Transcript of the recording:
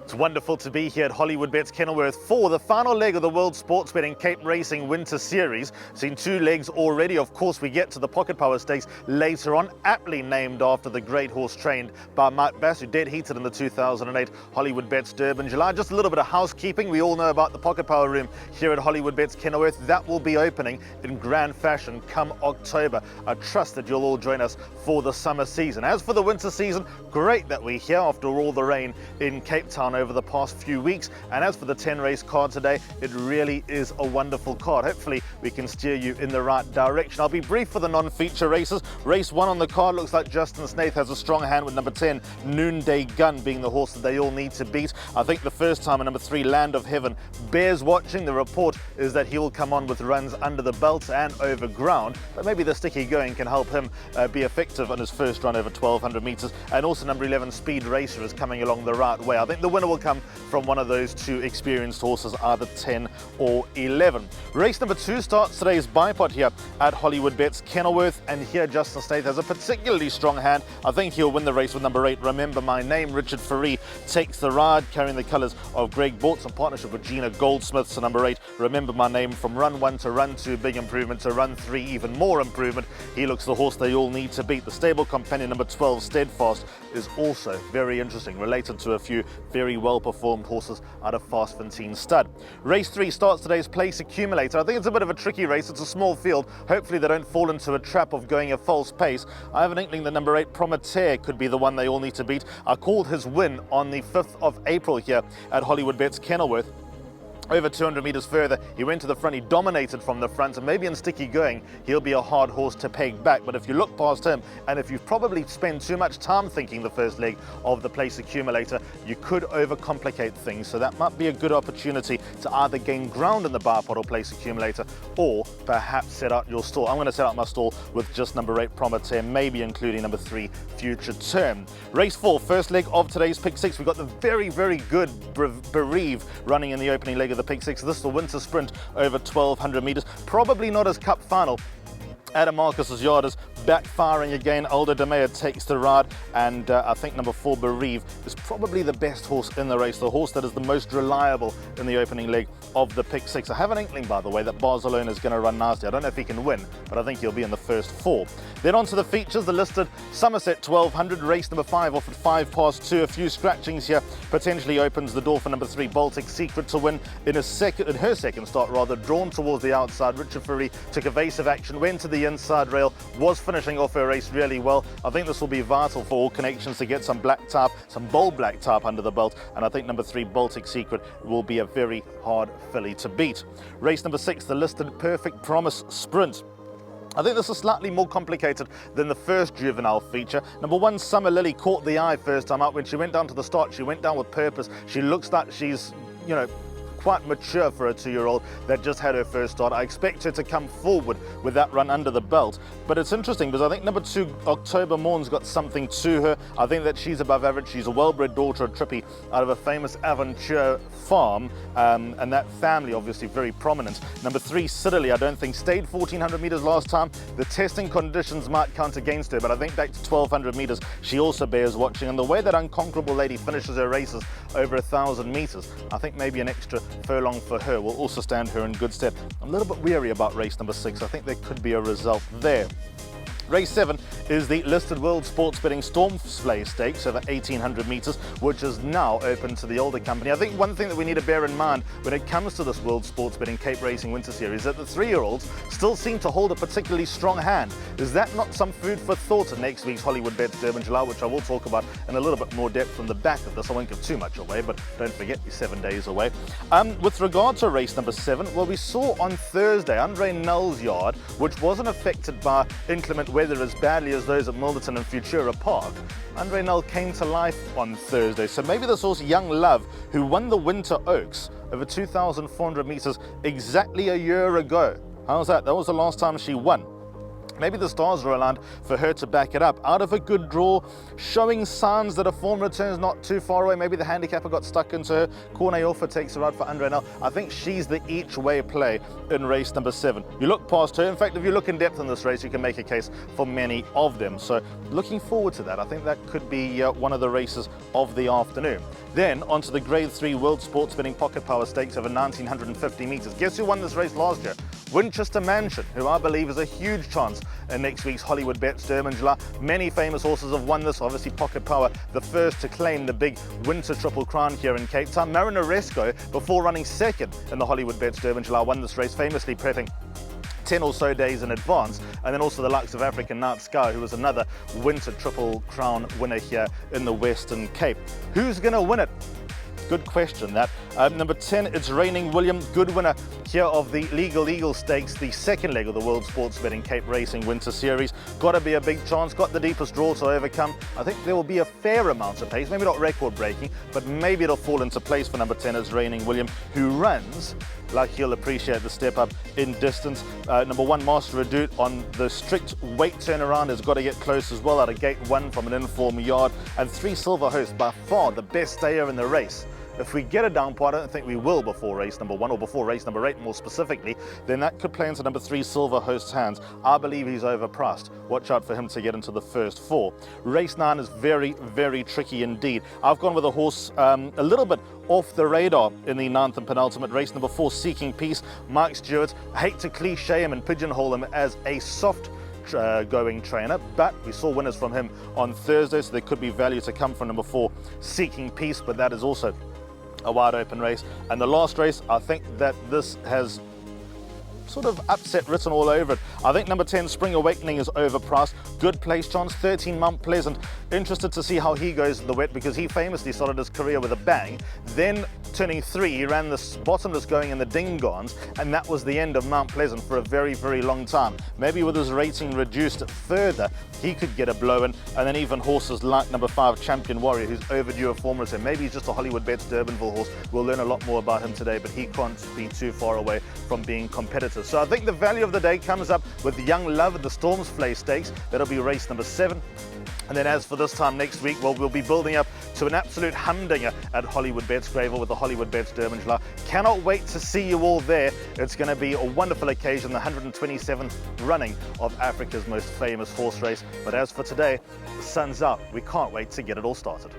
It's wonderful to be here at Hollywood Bets Kenilworth for the final leg of the World Sports Betting Cape Racing Winter Series. Seen two legs already. Of course, we get to the Pocket Power Stakes later on, aptly named after the great horse trained by Mike Bass, who dead heated in the 2008 Hollywood Bets Durban July. Just a little bit of housekeeping. We all know about the Pocket Power Room here at Hollywood Bets Kenilworth. That will be opening in grand fashion come October. I trust that you'll all join us for the summer season. As for the winter season, great that we're here after all the rain in Cape Town over the past few weeks. And as for the 10 race card today, it really is a wonderful card. Hopefully we can steer you in the right direction. I'll be brief for the non-feature races. Race 1 on the card looks like Justin Snaith has a strong hand with number 10 Noonday Gun being the horse that they all need to beat. I think the first time number 3 Land of Heaven bears watching. The report is that he will come on with runs under the belt and over ground, but maybe the sticky going can help him be effective on his first run over 1200 meters. And also number 11 Speed Racer is coming along the right way. I think the winner will come from one of those two experienced horses, either 10 or 11. Race number 2 starts today's bipod here at Hollywood Bets Kenilworth, and here Justin Snaith has a particularly strong hand. I think he'll win the race with number 8 Remember My Name. Richard Ferree takes the ride, carrying the colours of Greg Bortz in partnership with Gina Goldsmith. So number 8 Remember My Name, from run 1 to run 2, big improvement, to run 3, even more improvement. He looks the horse they all need to beat. The stable companion number 12 Steadfast is also very interesting, related to a few very well performed horses out of Fast Fantine stud. Race 3 starts today's Place Accumulator. I think it's a bit of a tricky race. It's a small field. Hopefully they don't fall into a trap of going a false pace. I have an inkling that number 8 Prometeur could be the one they all need to beat. I called his win on the 5th of April here at Hollywood Bets Kenilworth. Over 200 meters further, he went to the front, he dominated from the front, and maybe in sticky going, he'll be a hard horse to peg back. But if you look past him, and if you've probably spent too much time thinking the first leg of the Place Accumulator, you could overcomplicate things. So that might be a good opportunity to either gain ground in the bipod or Place Accumulator, or perhaps set out your stall. I'm going to set out my stall with just number 8 Prometeur, maybe including number 3 Future Term. Race 4, first leg of today's Pick 6. We've got the very, very good Bereave running in the opening leg of the Pick 6. This is the winter sprint over 1200 meters. Probably not as cup final. Adam Marcus's yard is backfiring again. Aldo de Meyer takes the ride, and I think number 4 Bereave is probably the best horse in the race, the horse that is the most reliable in the opening leg of the Pick 6. I have an inkling, by the way, that Barcelona is going to run nicely. I don't know if he can win, but I think he'll be in the first 4. Then on to the features, the listed Somerset 1200, race number 5 off at 5 past 2. A few scratchings here potentially opens the door for number 3 Baltic Secret to win in her second start, rather, drawn towards the outside. Richard Ferree took evasive action, went to the inside rail, was finishing off her race really well. I think this will be vital for all connections to get some black type, some bold black type under the belt, and I think number 3 Baltic Secret will be a very hard filly to beat. Race number 6, the listed Perfect Promise Sprint. I think this is slightly more complicated than the first juvenile feature. Number 1 Summer Lily caught the eye first time out. When she went down to the start, she went down with purpose. She looks like she's, quite mature for a 2-year-old that just had her first start. I expect her to come forward with that run under the belt. But it's interesting because I think number 2 October Morn's got something to her. I think that she's above average. She's a well-bred daughter of Trippy out of a famous Aventure farm, and that family obviously very prominent. Number 3 Siddeley, I don't think stayed 1400 meters last time. The testing conditions might count against her, but I think back to 1200 meters she also bears watching. And the way that Unconquerable Lady finishes her races over 1000 meters, I think maybe an extra furlong for her will also stand her in good stead. I'm a little bit weary about race number 6. I think there could be a result there. Race 7 is the listed World Sports Betting Stormsplay Stakes over 1800 meters, which is now open to the older company. I think one thing that we need to bear in mind when it comes to this World Sports Betting Cape Racing Winter Series is that the 3-year-olds still seem to hold a particularly strong hand. Is that not some food for thought in next week's Hollywood Bets Durban July, which I will talk about in a little bit more depth from the back of this. I won't give too much away, but don't forget you're 7 days away. With regard to race number 7, well, we saw on Thursday Andre Null's yard, which wasn't affected by inclement weather as badly as those at Milderton and Futura Park. Andre Null came to life on Thursday, so maybe this horse Young Love, who won the Winter Oaks over 2,400 meters exactly a year ago. How's that? That was the last time she won. maybe the stars are aligned for her to back it up. Out of a good draw, showing signs that a form return's not too far away. Maybe the handicapper got stuck into her. Corne Alpha takes her out for under an L. I think she's the each-way play in race number 7. You look past her. In fact, if you look in depth in this race, you can make a case for many of them. So looking forward to that. I think that could be one of the races of the afternoon. Then onto the Grade 3 World Sports Betting Pocket Power Stakes over 1,950 metres. Guess who won this race last year? Winchester Mansion, who I believe is a huge chance in next week's Hollywood Bets Derby in July. Many famous horses have won this. Obviously Pocket Power, the first to claim the big winter Triple Crown here in Cape Town. Marinaresco, before running second in the Hollywood Bets Derby in July, won this race, famously prepping 10 or so days in advance. And then also the likes of African Night Sky, who was another winter Triple Crown winner here in the Western Cape. Who's going to win it? Good question, that. Number 10, it's Reigning William, good winner here of the Legal Eagle Stakes, the second leg of the World Sports Betting Cape Racing Winter Series. Got to be a big chance, got the deepest draw to overcome. I think there will be a fair amount of pace, maybe not record breaking, but maybe it'll fall into place for number 10, it's Reigning William, who runs like he'll appreciate the step up in distance. Number 1, Master Redoute, on the strict weight turnaround, has got to get close as well out of gate 1 from an inform yard. And 3, Silver Host, by far the best stayer in the race. If we get a downpour, I don't think we will before race number 1 or before race number 8 more specifically, then that could play into number 3, Silver Host's hands. I believe he's overpriced. Watch out for him to get into the first 4. Race 9 is very, very tricky indeed. I've gone with a horse a little bit off the radar in the 9th and penultimate race, number 4, Seeking Peace. Mike Stewart, I hate to cliche him and pigeonhole him as a soft going trainer, but we saw winners from him on Thursday, so there could be value to come from number 4, Seeking Peace, but that is also a wide open race. And the last race, I think that this has sort of upset written all over it. I think number 10, Spring Awakening, is overpriced. Good place chance. 13, Mount Pleasant. Interested to see how he goes in the wet, because he famously started his career with a bang. Then turning 3, he ran this bottomless going in the Dingons, and that was the end of Mount Pleasant for a very, very long time. Maybe with his rating reduced further, he could get a blow in. And then even horses like number 5, Champion Warrior, who's overdue a form return. Maybe he's just a Hollywood Bets Durbanville horse. We'll learn a lot more about him today, but he can't be too far away from being competitive. So I think the value of the day comes up with Young Love at the Storms Flay Stakes. That'll be race number 7. And then as for this time next week, well, we'll be building up to an absolute humdinger at Hollywood Bets Gravel with the Hollywood Bets Derby in July. Cannot wait to see you all there. It's going to be a wonderful occasion, the 127th running of Africa's most famous horse race. But as for today, the sun's out. We can't wait to get it all started.